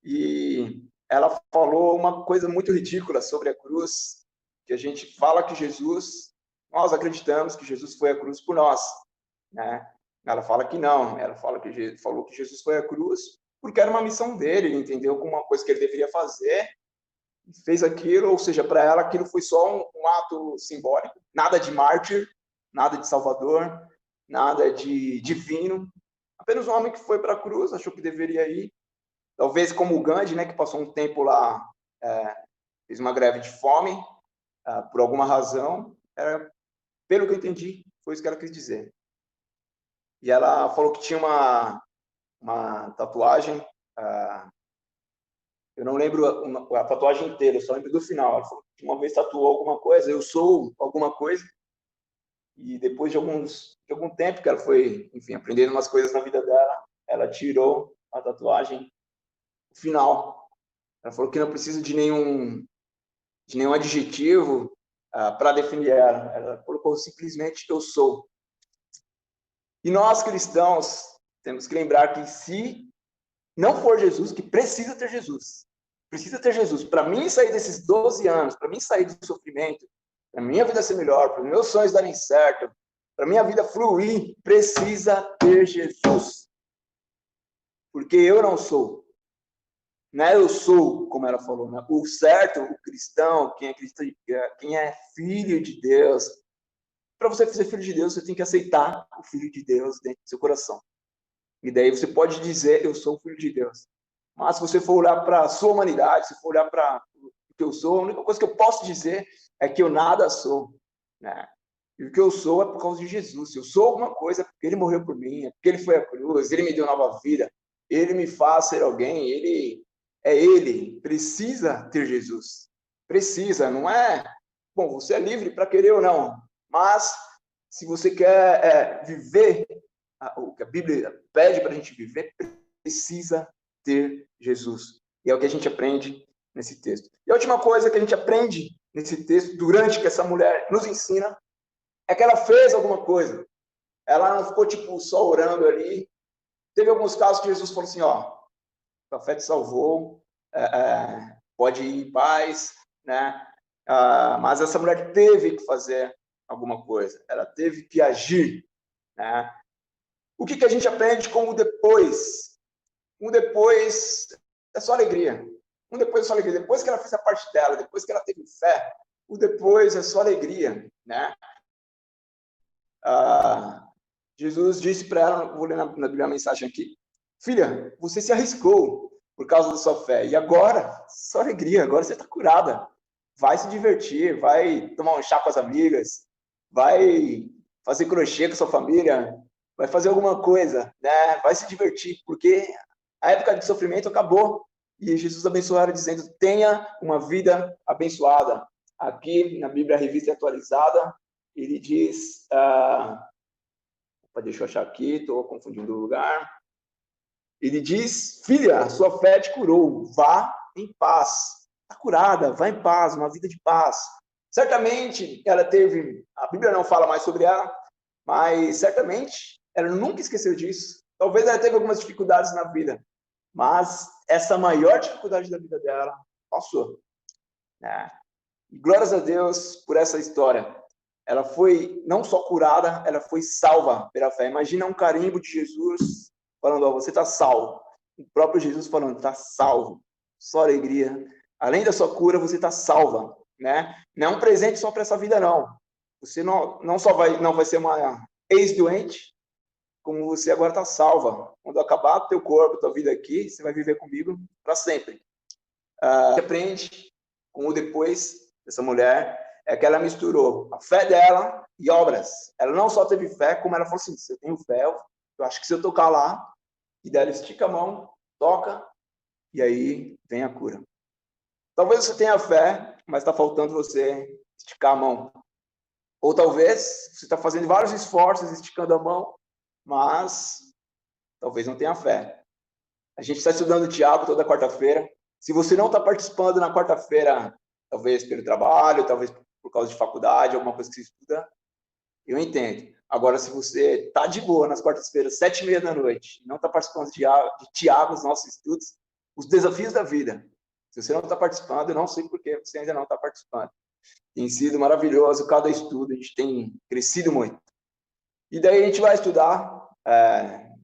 Speaker 3: E ela falou uma coisa muito ridícula sobre a cruz, que a gente fala que Jesus... Nós acreditamos que Jesus foi à cruz por nós. Né? Ela fala que não. Ela falou que Jesus foi à cruz porque era uma missão dele. Ele entendeu como uma coisa que ele deveria fazer. Fez aquilo, ou seja, para ela aquilo foi só um ato simbólico, nada de mártir, nada de salvador, nada de divino, apenas um homem que foi para a cruz, achou que deveria ir, talvez como o Gandhi, né, que passou um tempo lá, fez uma greve de fome, por alguma razão, pelo que eu entendi, foi isso que ela quis dizer. E ela falou que tinha uma tatuagem, eu não lembro a tatuagem inteira, eu só lembro do final. Ela falou que uma vez tatuou alguma coisa, eu sou alguma coisa. E depois de algum tempo que ela foi, enfim, aprendendo umas coisas na vida dela, ela tirou a tatuagem final. Ela falou que não precisa de nenhum adjetivo para definir ela. Ela colocou simplesmente eu sou. E nós cristãos temos que lembrar que se não for Jesus, que precisa ter Jesus. Precisa ter Jesus. Para mim sair desses 12 anos, para mim sair do sofrimento, para minha vida ser melhor, para meus sonhos darem certo, para minha vida fluir, precisa ter Jesus. Porque eu não sou. Não é eu sou, como ela falou, né? O certo, o cristão, quem é filho de Deus. Para você ser filho de Deus, você tem que aceitar o filho de Deus dentro do seu coração. E daí você pode dizer, eu sou filho de Deus. Mas se você for olhar para a sua humanidade, se for olhar para o que eu sou, a única coisa que eu posso dizer é que eu nada sou. Né? E o que eu sou é por causa de Jesus. Se eu sou alguma coisa, é porque ele morreu por mim, é porque ele foi à cruz, ele me deu nova vida, ele me faz ser alguém, ele precisa ter Jesus. Precisa, não é... Bom, você é livre para querer ou não, mas se você quer viver o que a Bíblia pede para a gente viver, precisa ter Jesus. E é o que a gente aprende nesse texto. E a última coisa que a gente aprende nesse texto, durante que essa mulher nos ensina, é que ela fez alguma coisa. Ela não ficou, tipo, só orando ali. Teve alguns casos que Jesus falou assim, ó, o café te salvou, pode ir em paz, né? Mas essa mulher teve que fazer alguma coisa. Ela teve que agir, né? O que a gente aprende com o depois? O depois é só alegria. Depois é só alegria. Depois que ela fez a parte dela, depois que ela teve fé, o depois é só alegria, né? Jesus disse para ela, vou ler na Bíblia a mensagem aqui, filha, você se arriscou por causa da sua fé, e agora, só alegria, agora você está curada. Vai se divertir, vai tomar um chá com as amigas, vai fazer crochê com a sua família, vai fazer alguma coisa, né? Vai se divertir, porque a época de sofrimento acabou. E Jesus abençoou ela dizendo, tenha uma vida abençoada. Aqui, na Bíblia Revista Atualizada, ele diz Deixa eu achar aqui, estou confundindo o lugar. Ele diz, filha, sua fé te curou, vá em paz. Está curada, vá em paz, uma vida de paz. Certamente ela teve, a Bíblia não fala mais sobre ela, mas certamente ela nunca esqueceu disso. Talvez ela teve algumas dificuldades na vida, mas essa maior dificuldade da vida dela passou. Né? E glórias a Deus por essa história. Ela foi não só curada, ela foi salva pela fé. Imagina um carimbo de Jesus falando, você está salvo. O próprio Jesus falando, está salvo. Só alegria. Além da sua cura, você está salva. Né? Não é um presente só para essa vida, não. Você não só vai ser uma ex-doente, como você agora está salva. Quando acabar o teu corpo, tua vida aqui, você vai viver comigo para sempre. Você aprende com o depois dessa mulher, é que ela misturou a fé dela e obras. Ela não só teve fé, como ela falou assim, se eu tenho fé, eu acho que se eu tocar lá, e daí ela estica a mão, toca, e aí vem a cura. Talvez você tenha fé, mas está faltando você esticar a mão. Ou talvez você está fazendo vários esforços, esticando a mão, mas talvez não tenha fé. A gente está estudando Tiago toda quarta-feira. Se você não está participando na quarta-feira, talvez pelo trabalho, talvez por causa de faculdade, alguma coisa que você estuda, eu entendo. Agora, se você está de boa nas quartas-feiras, 7h30 da noite, não está participando de Tiago, os nossos estudos, os desafios da vida, se você não está participando, eu não sei por que você ainda não está participando. Tem sido maravilhoso cada estudo, a gente tem crescido muito. E daí a gente vai estudar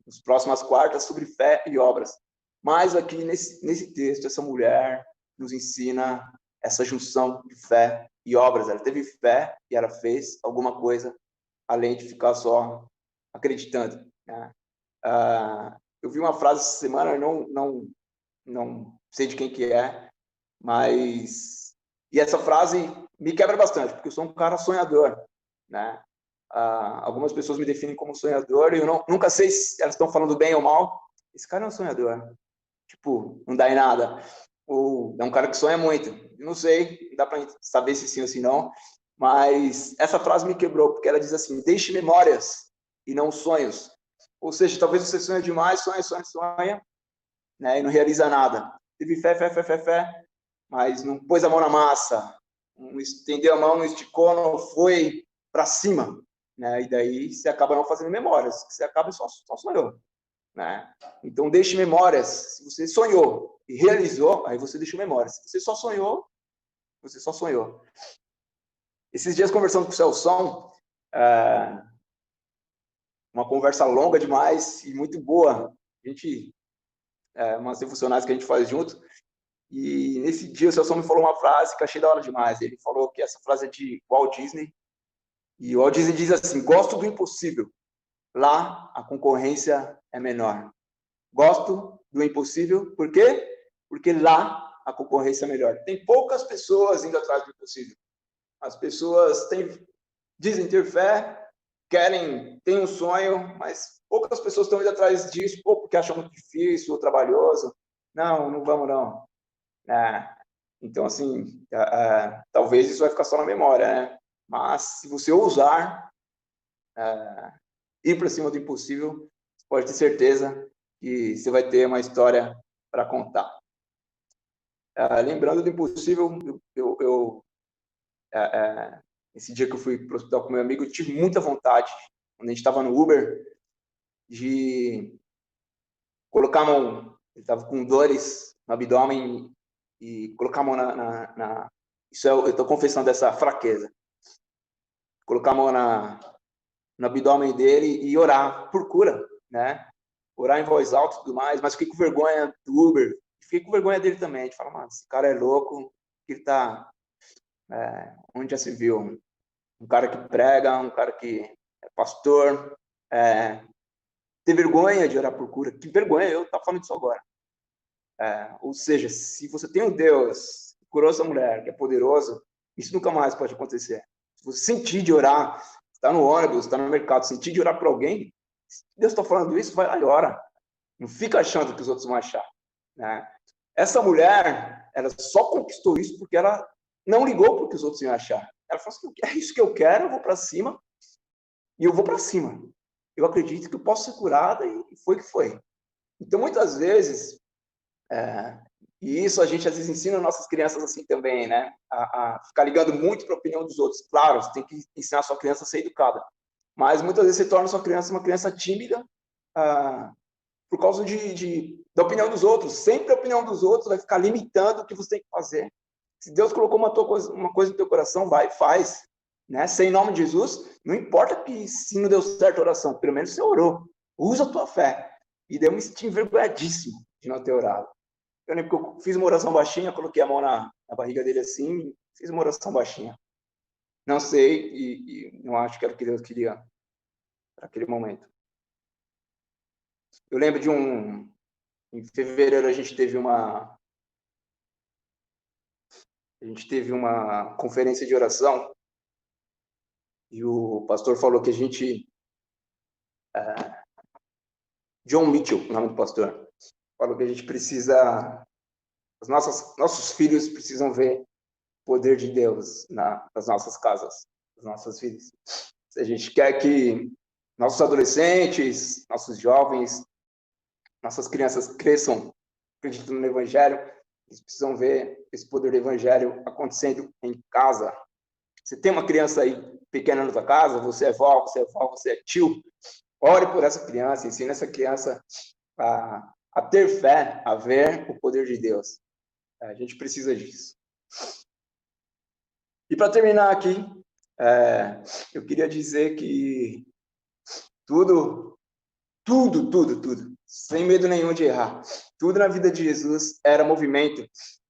Speaker 3: nas próximas quartas sobre fé e obras. Mas aqui nesse texto, essa mulher nos ensina essa junção de fé e obras. Ela teve fé e ela fez alguma coisa além de ficar só acreditando. Né? Eu vi uma frase essa semana, eu não sei de quem que é, mas... E essa frase me quebra bastante, porque eu sou um cara sonhador. Né? Algumas pessoas me definem como sonhador e eu nunca sei se elas estão falando bem ou mal. Esse cara é um sonhador. Tipo, não dá em nada. Ou é um cara que sonha muito. Eu não sei, não dá para saber se sim ou se não, mas essa frase me quebrou, porque ela diz assim, deixe memórias e não sonhos. Ou seja, talvez você sonhe demais, sonha, né, e não realiza nada. Teve fé, mas não pôs a mão na massa, não estendeu a mão, não esticou, não foi para cima. Né, e daí você acaba não fazendo memórias, você acaba só sonhou. Né? Então, deixe memórias. Se você sonhou e realizou, aí você deixou memórias. Se você só sonhou, você só sonhou. Esses dias, conversando com o Celson, uma conversa longa demais e muito boa. A gente, umas funcionários que a gente faz junto. E nesse dia, o Celson me falou uma frase que eu achei da hora demais. Ele falou que essa frase é de Walt Disney. E o Walt Disney diz assim, gosto do impossível. Lá, a concorrência é menor. Gosto do impossível, por quê? Porque lá a concorrência é melhor. Tem poucas pessoas indo atrás do impossível. As pessoas dizem ter fé, têm um sonho, mas poucas pessoas estão indo atrás disso, porque acham muito difícil ou trabalhoso. Não vamos não. Então, assim, talvez isso vai ficar só na memória, né? Mas se você ousar ir para cima do impossível, você pode ter certeza que você vai ter uma história para contar. Lembrando do impossível, esse dia que eu fui para o hospital com meu amigo, eu tive muita vontade, quando a gente estava no Uber, de colocar a mão, ele estava com dores no abdômen, e colocar a mão isso eu estou confessando essa fraqueza. Colocar a mão no abdômen dele e orar por cura, né? Orar em voz alta e tudo mais, mas fiquei com vergonha do Uber, fiquei com vergonha dele também. A gente fala, mano, esse cara é louco, ele tá... onde já se viu? Um cara que prega, um cara que é pastor, ter vergonha de orar por cura. Que vergonha, eu estou falando disso agora. Ou seja, se você tem um Deus que curou essa mulher, que é poderoso, isso nunca mais pode acontecer. Se você sentir de orar, está no ônibus, está no mercado, sentir de orar por alguém, se Deus está falando isso, vai lá e ora. Não fica achando que os outros vão achar. Né? Essa mulher, ela só conquistou isso porque ela não ligou para o que os outros iam achar. Ela falou assim, é isso que eu quero, eu vou para cima, e eu vou para cima. eu acredito que eu posso ser curada e foi que foi. Então, muitas vezes, e isso a gente às vezes ensina nossas crianças assim também, né? A ficar ligando muito para a opinião dos outros. Claro, você tem que ensinar a sua criança a ser educada. Mas muitas vezes você torna a sua criança uma criança tímida por causa da opinião dos outros. Sempre a opinião dos outros vai ficar limitando o que você tem que fazer. Se Deus colocou uma coisa no teu coração, vai e faz. Né? Sem nome de Jesus, não importa que se não deu certo a oração, pelo menos você orou. Usa a tua fé. E daí eu me senti envergonhadíssimo de não ter orado. Eu lembro que eu fiz uma oração baixinha, coloquei a mão na barriga dele assim, fiz uma oração baixinha. Não sei, e não acho que era o que Deus queria para aquele momento. Eu lembro em fevereiro a gente teve uma conferência de oração e o pastor falou que a gente... John Mitchell, o nome do pastor, falou que a gente precisa... Nossos filhos precisam ver o poder de Deus nas nossas casas, nas nossas vidas. Se a gente quer que nossos adolescentes, nossos jovens, nossas crianças cresçam acreditando no Evangelho, eles precisam ver esse poder do Evangelho acontecendo em casa. Você tem uma criança aí pequena na tua casa, você é vó, você é tio, ore por essa criança, ensine essa criança a ter fé, a ver o poder de Deus. A gente precisa disso. E para terminar aqui, eu queria dizer que tudo, sem medo nenhum de errar, tudo na vida de Jesus era movimento.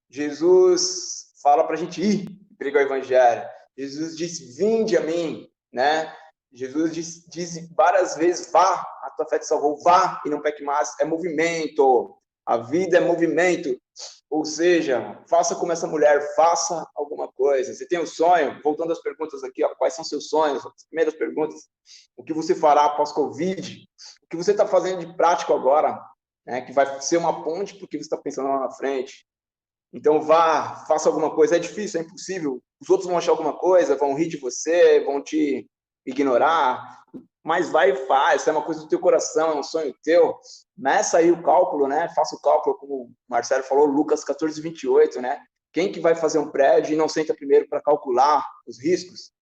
Speaker 3: Jesus fala para a gente ir pregar o Evangelho. Jesus diz, vinde a mim, né? Jesus diz várias vezes, vá, a tua fé te salvou, vá e não peque mais. É movimento. A vida é movimento. Ou seja, faça como essa mulher, faça alguma coisa. Você tem um sonho? Voltando às perguntas aqui, ó, quais são seus sonhos? As primeiras perguntas. O que você fará após Covid? O que você está fazendo de prático agora? Né, que vai ser uma ponte porque você está pensando lá na frente. Então vá, faça alguma coisa. É difícil, é impossível. Os outros vão achar alguma coisa, vão rir de você, vão te ignorar. Mas vai e faz. Isso é uma coisa do teu coração, é um sonho teu. Meça aí o cálculo, né? Faça o cálculo, como o Marcelo falou, Lucas 14:28, né? Quem que vai fazer um prédio e não senta primeiro para calcular os riscos?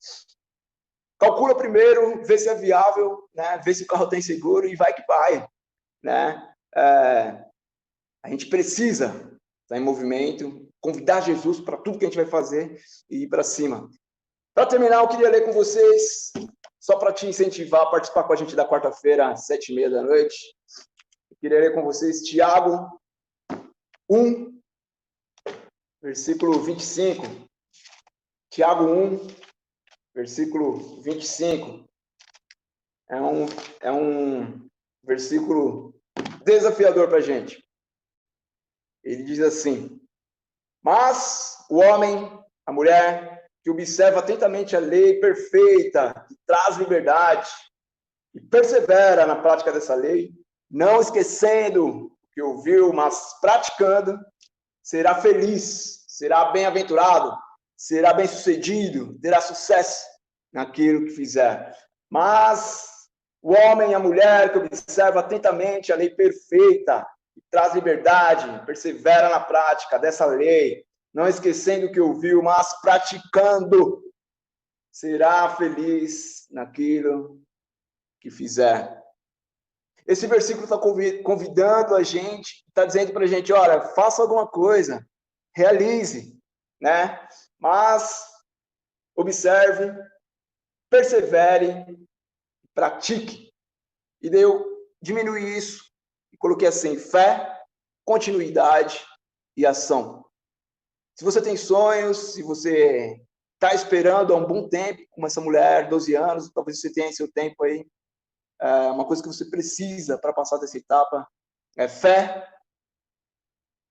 Speaker 3: Calcula primeiro, vê se é viável, né? Vê se o carro tem seguro e vai que vai, né? A gente precisa estar em movimento, convidar Jesus para tudo que a gente vai fazer e ir para cima. Para terminar, eu queria ler com vocês, só para te incentivar a participar com a gente da quarta-feira, às 19h30. Eu queria ler com vocês Tiago 1, versículo 25. Tiago 1, versículo 25. É um versículo desafiador para a gente. Ele diz assim: mas o homem, a mulher, que observa atentamente a lei perfeita, que traz liberdade, e persevera na prática dessa lei, não esquecendo o que ouviu, mas praticando, será feliz, será bem-aventurado, será bem-sucedido, terá sucesso naquilo que fizer. Mas o homem e a mulher que observa atentamente a lei perfeita, que traz liberdade, persevera na prática dessa lei, não esquecendo o que ouviu, mas praticando, será feliz naquilo que fizer. Esse versículo está convidando a gente, está dizendo para a gente, olha, faça alguma coisa, realize, né? Mas observe, persevere, pratique. E daí eu diminui isso e coloquei assim, fé, continuidade e ação. Se você tem sonhos, se você está esperando há um bom tempo, como essa mulher, 12 anos, talvez você tenha seu tempo aí, uma coisa que você precisa para passar dessa etapa é fé,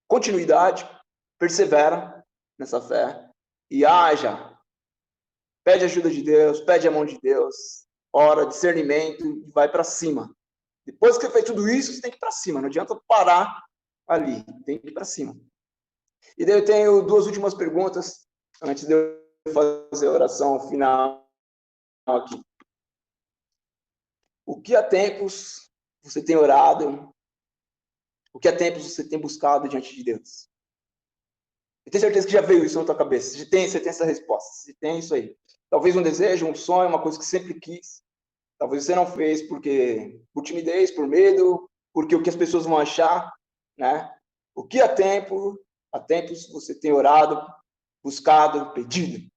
Speaker 3: continuidade, persevera nessa fé e haja. Pede ajuda de Deus, pede a mão de Deus, ora, discernimento e vai para cima. Depois que você fez tudo isso, você tem que ir para cima, não adianta parar ali, tem que ir para cima. E daí eu tenho duas últimas perguntas, antes de eu fazer a oração final aqui. o que há tempos você tem orado, o que há tempos você tem buscado diante de Deus. Eu tenho certeza que já veio isso na tua cabeça. Você tem essa resposta. Você tem isso aí. Talvez um desejo, um sonho, uma coisa que sempre quis. Talvez você não fez por timidez, por medo, porque o que as pessoas vão achar, né? O que há tempos você tem orado, buscado, pedido.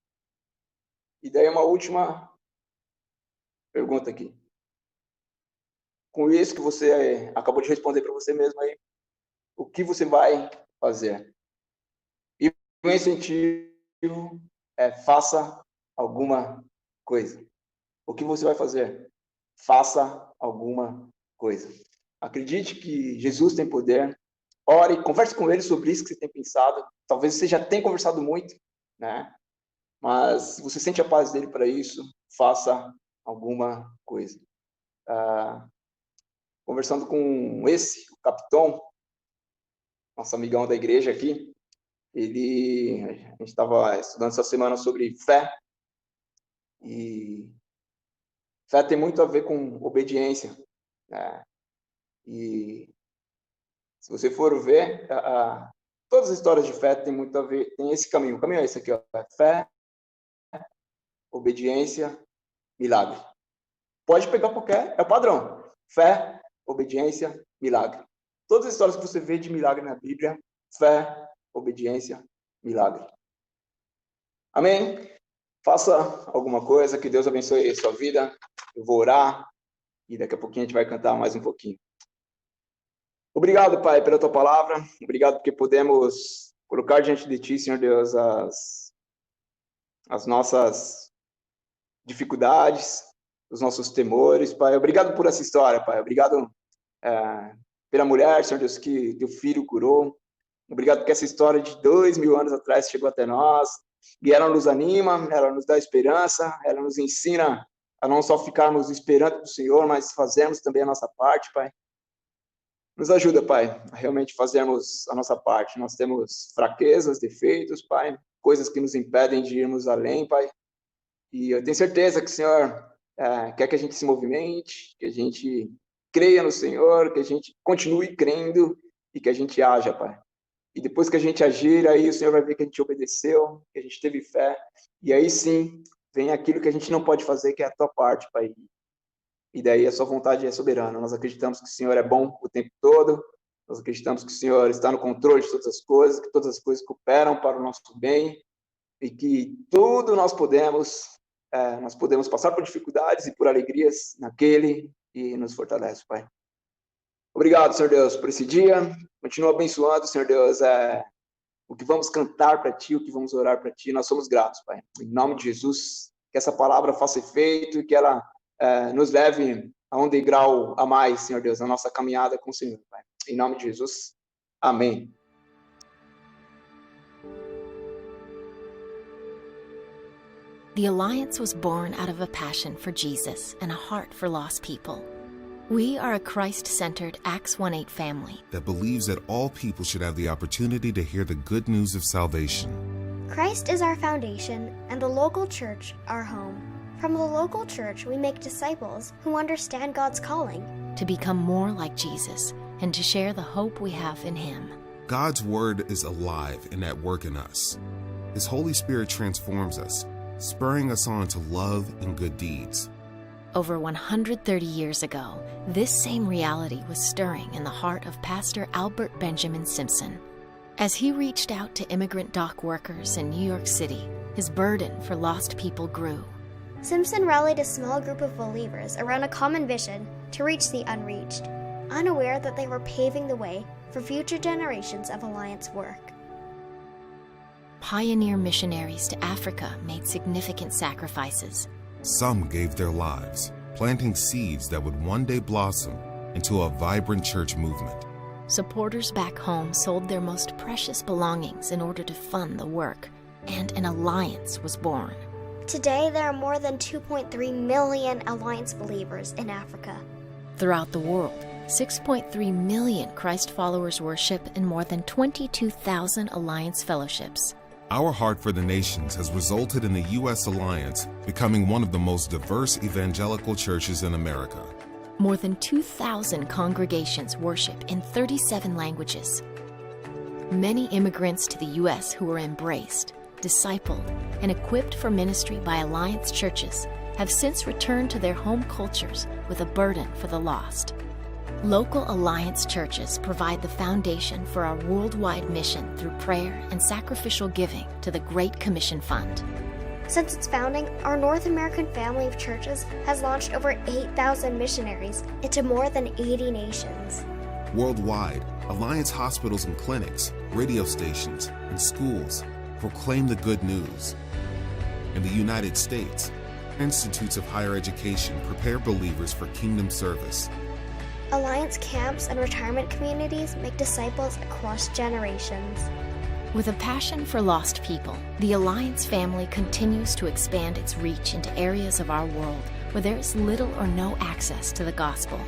Speaker 3: E daí uma última pergunta aqui. Com isso que você acabou de responder para você mesmo aí, o que você vai fazer? E o incentivo é faça alguma coisa. O que você vai fazer? Faça alguma coisa. Acredite que Jesus tem poder. Ore, converse com Ele sobre isso que você tem pensado. Talvez você já tenha conversado muito, né? Mas se você sente a paz dele para isso, faça alguma coisa. Conversando com o capitão, nosso amigão da igreja aqui, a gente estava estudando essa semana sobre fé, e fé tem muito a ver com obediência, né? E se você for ver, todas as histórias de fé tem muito a ver, tem esse caminho. O caminho é esse aqui, ó, fé, obediência, milagre. Pode pegar qualquer, é o padrão. Fé, obediência, milagre. Todas as histórias que você vê de milagre na Bíblia, fé, obediência, milagre. Amém? Faça alguma coisa, que Deus abençoe a sua vida. Eu vou orar e daqui a pouquinho a gente vai cantar mais um pouquinho. Obrigado, Pai, pela tua palavra. Obrigado porque podemos colocar diante de ti, Senhor Deus, as nossas dificuldades, os nossos temores, Pai. Obrigado por essa história, Pai. Obrigado pela mulher, Senhor Deus, que teu filho curou. Obrigado porque essa história de 2000 anos atrás chegou até nós. E ela nos anima, ela nos dá esperança, ela nos ensina a não só ficarmos esperando do Senhor, mas fazermos também a nossa parte, Pai. Nos ajuda, Pai, a realmente fazermos a nossa parte. Nós temos fraquezas, defeitos, Pai, coisas que nos impedem de irmos além, Pai. E eu tenho certeza que o Senhor quer que a gente se movimente, que a gente creia no Senhor, que a gente continue crendo e que a gente haja, Pai. E depois que a gente agir, aí o Senhor vai ver que a gente obedeceu, que a gente teve fé. E aí sim, vem aquilo que a gente não pode fazer, que é a tua parte, Pai. E daí a sua vontade é soberana. Nós acreditamos que o Senhor é bom o tempo todo. Nós acreditamos que o Senhor está no controle de todas as coisas, que todas as coisas cooperam para o nosso bem e que tudo nós podemos passar por dificuldades e por alegrias naquele que nos fortalece, Pai. Obrigado, Senhor Deus, por esse dia. Continua abençoando, Senhor Deus, o que vamos cantar para Ti, o que vamos orar para Ti. Nós somos gratos, Pai. Em nome de Jesus, que essa palavra faça efeito e que ela nos leve a um degrau a mais, Senhor Deus, na nossa caminhada com o Senhor, Pai. Em nome de Jesus, amém.
Speaker 4: The Alliance was born out of a passion for Jesus and a heart for lost people. We are a Christ-centered Acts 1:8 family
Speaker 5: that believes that all people should have the opportunity to hear the good news of salvation.
Speaker 6: Christ is our foundation and the local church our home. From the local church, we make disciples who understand God's calling
Speaker 4: to become more like Jesus and to share the hope we have in Him.
Speaker 5: God's Word is alive and at work in us. His Holy Spirit transforms us, spurring us on to love and good deeds.
Speaker 4: Over 130 years ago, this same reality was stirring in the heart of Pastor Albert Benjamin Simpson. As he reached out to immigrant dock workers in New York City, his burden for lost people grew.
Speaker 6: Simpson rallied a small group of believers around a common vision to reach the unreached, unaware that they were paving the way for future generations of Alliance work.
Speaker 4: Pioneer missionaries to Africa made significant sacrifices.
Speaker 5: Some gave their lives, planting seeds that would one day blossom into a vibrant church movement.
Speaker 4: Supporters back home sold their most precious belongings in order to fund the work, and an alliance was born.
Speaker 6: Today, there are more than 2.3 million Alliance believers in Africa.
Speaker 4: Throughout the world, 6.3 million Christ followers worship in more than 22,000 Alliance fellowships.
Speaker 5: Our heart for the nations has resulted in the U.S. Alliance becoming one of the most diverse evangelical churches in America.
Speaker 4: More than 2,000 congregations worship in 37 languages. Many immigrants to the U.S. who were embraced, discipled, and equipped for ministry by Alliance churches have since returned to their home cultures with a burden for the lost. Local Alliance churches provide the foundation for our worldwide mission through prayer and sacrificial giving to the Great Commission Fund.
Speaker 6: Since its founding, our North American family of churches has launched over 8,000 missionaries into more than 80 nations.
Speaker 5: Worldwide, Alliance hospitals and clinics, radio stations, and schools proclaim the good news. In the United States, institutes of higher education prepare believers for kingdom service.
Speaker 6: Alliance camps and retirement communities make disciples across generations.
Speaker 4: With a passion for lost people, the Alliance family continues to expand its reach into areas of our world where there is little or no access to the gospel.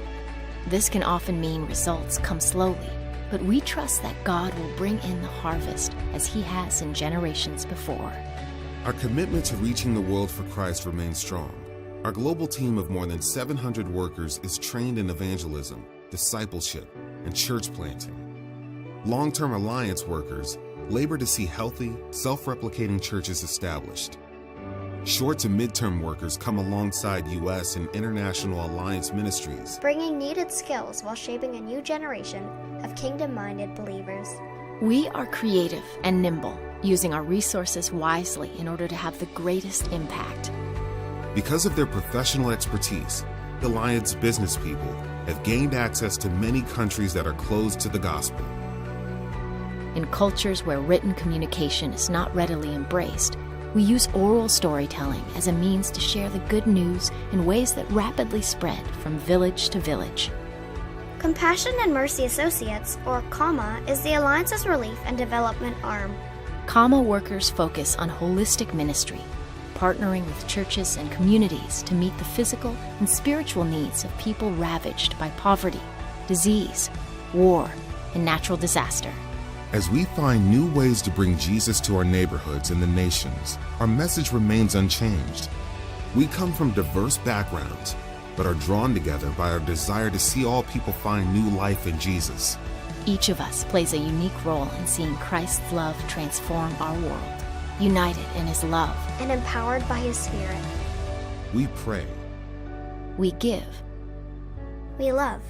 Speaker 4: This can often mean results come slowly, but we trust that God will bring in the harvest as He has in generations before.
Speaker 5: Our commitment to reaching the world for Christ remains strong. Our global team of more than 700 workers is trained in evangelism, discipleship, and church planting. Long-term Alliance workers labor to see healthy, self-replicating churches established. Short to mid-term workers come alongside U.S. and international Alliance ministries,
Speaker 6: bringing needed skills while shaping a new generation of kingdom-minded believers.
Speaker 4: We are creative and nimble, using our resources wisely in order to have the greatest impact.
Speaker 5: Because of their professional expertise, the Alliance business people have gained access to many countries that are closed to the gospel.
Speaker 4: In cultures where written communication is not readily embraced, we use oral storytelling as a means to share the good news in ways that rapidly spread from village to village.
Speaker 6: Compassion and Mercy Associates, or CAMA, is the Alliance's relief and development arm.
Speaker 4: CAMA workers focus on holistic ministry, partnering with churches and communities to meet the physical and spiritual needs of people ravaged by poverty, disease, war, and natural disaster.
Speaker 5: As we find new ways to bring Jesus to our neighborhoods and the nations, our message remains unchanged. We come from diverse backgrounds, but are drawn together by our desire to see all people find new life in Jesus.
Speaker 4: Each of us plays a unique role in seeing Christ's love transform our world, united in His love
Speaker 6: and empowered by His Spirit.
Speaker 5: We pray.
Speaker 4: We give.
Speaker 6: We love.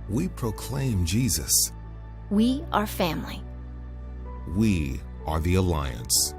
Speaker 5: We proclaim Jesus.
Speaker 4: We are family.
Speaker 5: We are the Alliance.